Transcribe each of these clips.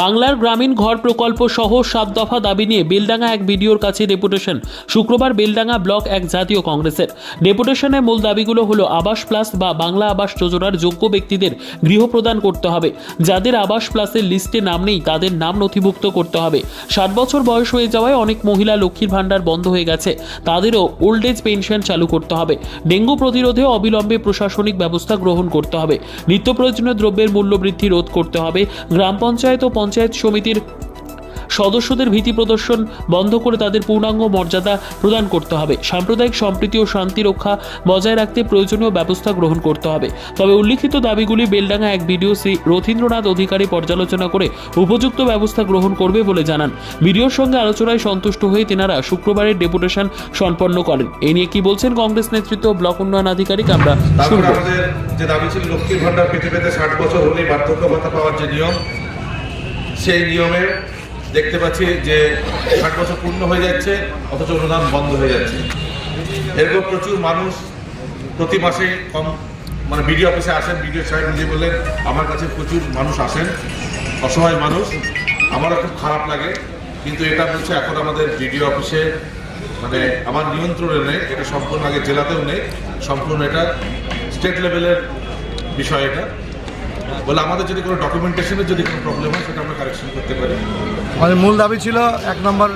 বাংলার গ্রামীণ ঘর প্রকল্প সহ 7 দফা দাবি নিয়ে বেলডাঙ্গা এক বিডিওর কাছে ডেপুটেশন। শুক্রবার বেলডাঙ্গা ব্লক এক জাতীয় কংগ্রেসের ডেপুটেশনের মূল দাবিগুলো হলো আবাস প্লাস বা বাংলা আবাস যোজনার যোগ্য ব্যক্তিদের গৃহ প্রদান করতে হবে। যাদের আবাস প্লাসের লিস্টে নাম নেই তাদের নাম নথিভুক্ত করতে হবে। 60 বছর বয়স হয়ে যাওয়ায় অনেক মহিলা লক্ষ্মীর ভাণ্ডার বন্ধ হয়ে গেছে, তাদেরও ওল্ড এজ পেনশন চালু করতে হবে। ডেঙ্গু প্রতিরোধে অবিলম্বে প্রশাসনিক ব্যবস্থা গ্রহণ করতে হবে। নিত্য প্রয়োজনীয় দ্রব্যের মূল্য বৃদ্ধি রোধ করতে হবে। গ্রাম পঞ্চায়েত ও পঞ্চায়েত সমিতির সদস্যদের ভীতি প্রদর্শন বন্ধ করে তাদের পূর্ণাঙ্গ মর্যাদা প্রদান করতে হবে। সাম্প্রদায়িক সম্প্রীতি ও শান্তি রক্ষা বজায় রাখতে প্রয়োজনীয় ব্যবস্থা গ্রহণ করতে হবে। তবে উল্লিখিত দাবিগুলি বেলডাঙ্গা এক বিডিও শ্রী রথীন্দ্রনাথ অধিকারী পর্যালোচনা করে উপযুক্ত ব্যবস্থা গ্রহণ করবে বলে জানান। বিডিওর সঙ্গে আলোচনায় সন্তুষ্ট হয়ে তেনারা শুক্রবারের ডেপুটেশন সম্পন্ন করেন। এই নিয়ে কি বলছেন কংগ্রেস নেতৃত্ব ব্লক উন্নয়ন আধিকারিক আমরা শুনব। আমাদের যে দাবি ছিল লক্ষ্মীর ভাণ্ডার পেতে পেতে 60 বছর হলেই বার্ধক্য ভাতা পাওয়ার যে নিয়ম, সেই নিয়মে দেখতে পাচ্ছি যে 60 বছর পূর্ণ হয়ে যাচ্ছে অথচ অনুদান বন্ধ হয়ে যাচ্ছে। এরকম প্রচুর মানুষ প্রতি মাসে বিডিও অফিসে আসেন। বিডিও সাহেব নিজে বললেন আমার কাছে প্রচুর মানুষ আসেন, অসহায় মানুষ। আমারও খুব খারাপ লাগে, কিন্তু এটা বলছে এখন আমাদের বিডিও অফিসে আমার নিয়ন্ত্রণে নেই, এটা সম্পূর্ণ আগে জেলাতেও নেই, সম্পূর্ণ এটা স্টেট লেভেলের বিষয়। এটা বলে আমাদের যদি কোনো ডকুমেন্টেশনের যদি কোনো প্রবলেম হয় সেটা আমরা কারেকশন করতে পারি। আমাদের মূল দাবি ছিল 1 নম্বর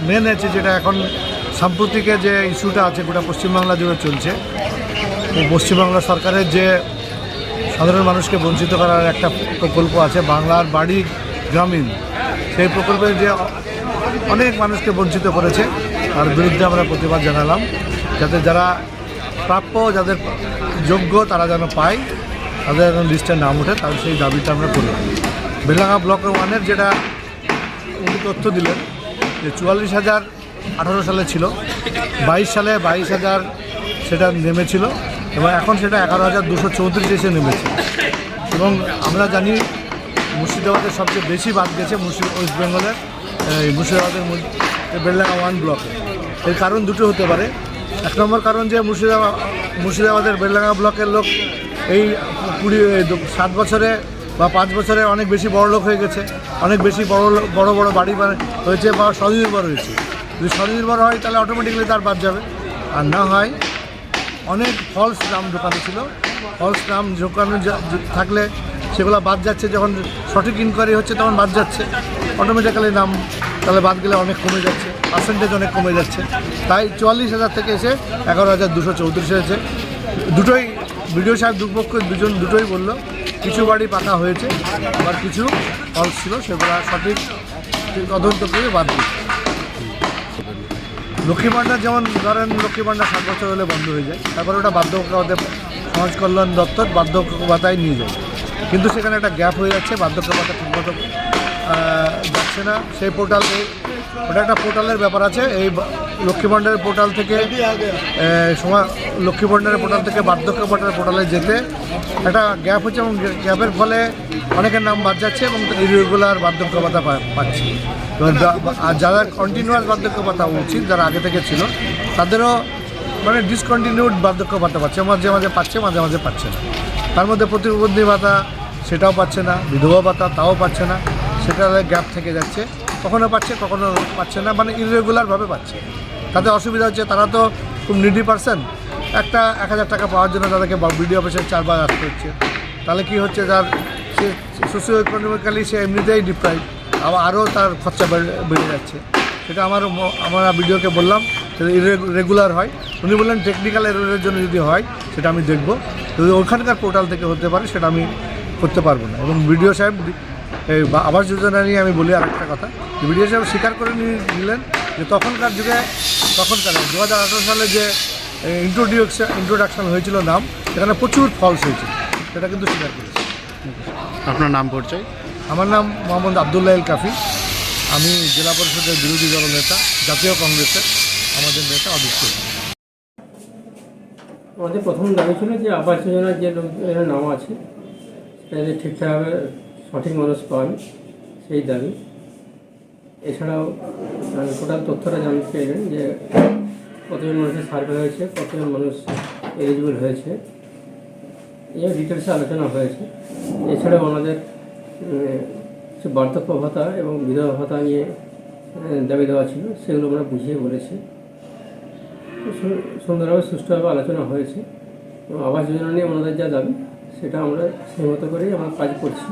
মেন আছে, যেটা এখন সাম্প্রতিকে যে ইস্যুটা আছে গোটা পশ্চিমবাংলা জুড়ে চলছে। পশ্চিমবাংলা সরকারের যে সাধারণ মানুষকে বঞ্চিত করার একটা প্রকল্প আছে বাংলার বাড়ি গ্রামীণ, সেই প্রকল্পে যে অনেক মানুষকে বঞ্চিত করেছে তার বিরুদ্ধে আমরা প্রতিবাদ জানালাম, যাতে যারা প্রাপ্য, যাদের যোগ্য তারা যেন পায়, তাদের এখন লিস্টে নাম ওঠে, তার সেই দাবিটা আমরা করলাম। বেলডাঙ্গা ব্লক 1-এর যেটা উনি তথ্য দিলেন যে 44,000 18 সালে ছিল, 22 সালে 22,000 সেটা নেমেছিল এবং এখন সেটা 11,234 এসে নেমেছে। এবং আমরা জানি মুর্শিদাবাদের সবচেয়ে বেশি বাদ গেছে ওয়েস্ট বেঙ্গলের মুর্শিদাবাদের বেলডাঙ্গা 1 ব্লকে। এর কারণ দুটো হতে পারে। 1 নম্বর কারণ যে মুর্শিদাবাদের বেলডাঙ্গা ব্লকের লোক এই 7 বছরে বা 5 বছরে অনেক বেশি বড় লোক হয়ে গেছে, অনেক বেশি বড় বড় বাড়ি হয়েছে বা স্বনির্ভর হয়েছে। যদি স্বনির্ভর হয় তাহলে অটোমেটিক্যালি তার বাদ যাবে, আর না হয় অনেক ফলস নাম ঢোকানো ছিল। ফলস নাম ঢোকানো থাকলে সেগুলো বাদ যাচ্ছে, যখন সঠিক ইনকোয়ারি হচ্ছে তখন বাদ যাচ্ছে অটোমেটিক্যালি নাম, তাহলে বাদ গেলে অনেক কমে যাচ্ছে, পার্সেন্টেজ অনেক কমে যাচ্ছে। তাই 44,000 থেকে এসে 11,234 হয়েছে। দুটোই বিডিও সাহেব দুটোই বললো, কিছু বাড়ি পাকা হয়েছে আবার কিছু ফলস ছিল, সেগুলো সঠিক তদন্ত করে বাদ দিচ্ছে। লক্ষ্মী ভাণ্ডার যেমন ধরেন লক্ষ্মী ভাণ্ডার 60 বছর হলে বন্ধ হয়ে যায়, তারপরে ওটা বার্ধক্য সমাজ কল্যাণ দপ্তর বার্ধক্য ভাতায় নিয়ে যায়, কিন্তু সেখানে একটা গ্যাপ হয়ে যাচ্ছে, বার্ধক্য ভাতা ঠিকমতো যাচ্ছে না। সেই ওটা একটা পোর্টালের ব্যাপার আছে। এই লক্ষ্মী ভাণ্ডারের পোর্টাল থেকে লক্ষ্মী ভাণ্ডারের পোর্টাল থেকে বার্ধক্য ভাতার পোর্টালে যেতে একটা গ্যাপ হচ্ছে এবং গ্যাপের ফলে অনেকের নাম বাদ যাচ্ছে এবং ইরেগুলার বার্ধক্য ভাতা পাচ্ছে। আর যারা কন্টিনিউয়াস বার্ধক্য ভাতা উচিত, যারা আগে থেকে ছিল, তাদেরও ডিসকন্টিনিউড বার্ধক্য ভাতা পাচ্ছে, মাঝে মাঝে পাচ্ছে, মাঝে মাঝে পাচ্ছে না। তার মধ্যে প্রতিবন্ধী ভাতা সেটাও পাচ্ছে না, বিধবা ভাতা তাও পাচ্ছে না, সেটা গ্যাপ থেকে যাচ্ছে, কখনো পাচ্ছে কখনো পাচ্ছে না, ইরেগুলারভাবে পাচ্ছে। তাদের অসুবিধা হচ্ছে, তারা তো খুব নিডি পারসন, একটা 1,000 টাকা পাওয়ার জন্য তাদেরকে বিডিও অফিসে 4 বার আসতে হচ্ছে। তাহলে কি হচ্ছে, যার সে সোশিও ইকোনমিক্যালি সে এমনিতেই ডিপ্রাইভ, আরও তার খরচা বেড়ে যাচ্ছে। সেটা আমরা বিডিওকে বললাম সেটা রেগুলার হয়। উনি বললেন টেকনিক্যাল এররের জন্য যদি হয় সেটা আমি দেখব, যদি ওখানকার পোর্টাল থেকে হতে পারে সেটা আমি করতে পারবো না। এবং বিডিও সাহেব এই আবাস যোজনা নিয়ে আমি বলি আরেকটা কথা, বিডিও সাহেব স্বীকার করে নিলেন যে তখনকার 2018 সালে যে ইন্ট্রোডাকশন হয়েছিল নাম, সেখানে প্রচুর ফলস হয়েছিল, সেটা কিন্তু স্বীকার করেছে। আপনার নাম পরিচয়? আমার নাম মোহাম্মদ আবদুল্লাহ আল কাফি, আমি জেলা পরিষদের বিরোধী দল নেতা, জাতীয় কংগ্রেসের আমাদের নেতা অধ্যক্ষ। আমাদের প্রথম দাবি ছিল যে আবাস যোজনার যে লোকের নাম আছে সেটা যদি ঠিকঠাকভাবে সঠিক মানুষ পান, সেই দাবি। এছাড়াও টোটাল তথ্যটা জানতে চাইলেন যে কতজন মানুষের সার্ভে হয়েছে, কতজন মানুষ এলিজিবল হয়েছে, এই ডিটেলসে আলোচনা হয়েছে। এছাড়াও আমাদের কিছু বার্ধক্য ভাতা এবং বিধবা ভাতা নিয়ে দাবি দেওয়া ছিল, সেগুলো আমরা বুঝিয়ে বলেছি। সুন্দরভাবে সুষ্ঠুভাবে আলোচনা হয়েছে এবং আবাস যোজনা নিয়ে ওনাদের যা দাবি সেটা আমরা সেই মতো করেই আমরা কাজ করছি।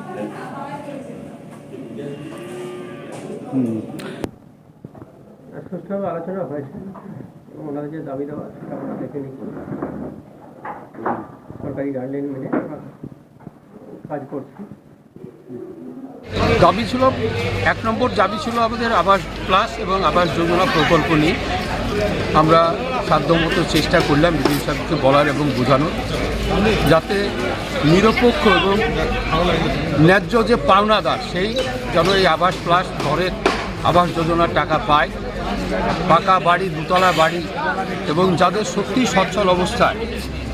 সুষ্ঠুভাবে আলোচনা হয়েছে এবং ওনাদের যে দাবি দেওয়া সেটা আমরা দেখে নিচ্ছি, সরকারি গাইডলাইন মেনে আমরা কাজ করছি। দাবি ছিল 1 নম্বর দাবি ছিল আমাদের আবাস প্লাস এবং আবাস যোজনা প্রকল্প নিয়ে আমরা সাধ্যমতো চেষ্টা করলাম বিডিও সাহেবকে বলার এবং বোঝানোর, যাতে নিরপেক্ষ এবং ন্যায্য যে পাওনাদার সেই যেন এই আবাস প্লাস ঘরের আবাস যোজনার টাকা পায়, পাকা বাড়ি, দুতলা বাড়ি এবং যাদের সত্যি সচ্ছল অবস্থায়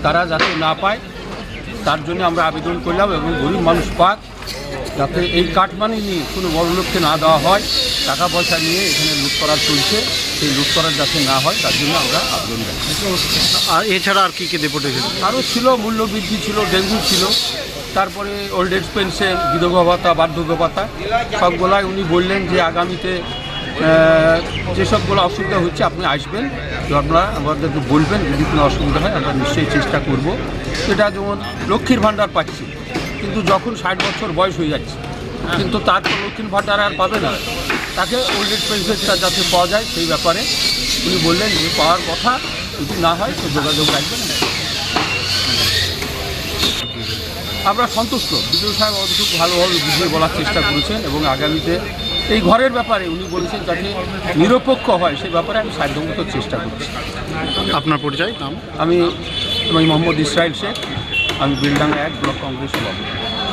তারা যাতে না পায় তার জন্য আমরা আবেদন করলাম এবং গরিব মানুষ পাক, যাতে এই কাটমানি নিয়ে কোনো বড় লোককে না দেওয়া হয়, টাকা পয়সা নিয়ে এখানে লুট করা চলছে, সেই লুট করার যাতে না হয় তার জন্য আমরা আবেদন রাখি। আর এছাড়া আর কি কি ডেপুটেশন? আরও ছিল, মূল্যবৃদ্ধি ছিল, ডেঙ্গু ছিল, তারপরে ওল্ড এজ পেনশন, বিধবা ভাতা, বার্ধক্য ভাতা সবগুলাই উনি বললেন যে আগামীতে যেসবগুলো অসুবিধা হচ্ছে আপনি আসবেন, তো আপনারা আমাদেরকে বলবেন, যদি কোনো অসুবিধা হয় আমরা নিশ্চয়ই চেষ্টা করব। এটা যেমন লক্ষ্মীর ভাণ্ডার পাচ্ছি, কিন্তু যখন 60 বছর বয়স হয়ে যাচ্ছে কিন্তু তারপর লক্ষ্মীর ভাণ্ডার আর পাবে না, তাকে ওল্ড এজ পেনশনটা যাতে পাওয়া যায় সেই ব্যাপারে উনি বললেন যে পাওয়ার কথা, যদি না হয় তো যোগাযোগ রাখবেন। আমরা সন্তুষ্ট, বিডিও সাহেব অতটুকু ভালোভাবে বুঝিয়ে বলার চেষ্টা করেছেন এবং আগামীতে এই ঘরের ব্যাপারে উনি বলেছেন যাতে নিরপেক্ষ হয় সেই ব্যাপারে আমি সাধ্যমতো চেষ্টা করছি। আপনার পরিচয় নাম? আমি মোহাম্মদ ইসরাইল শেখ, আমি বেলডাঙ্গা 1 ব্লক কংগ্রেস সভাপতি।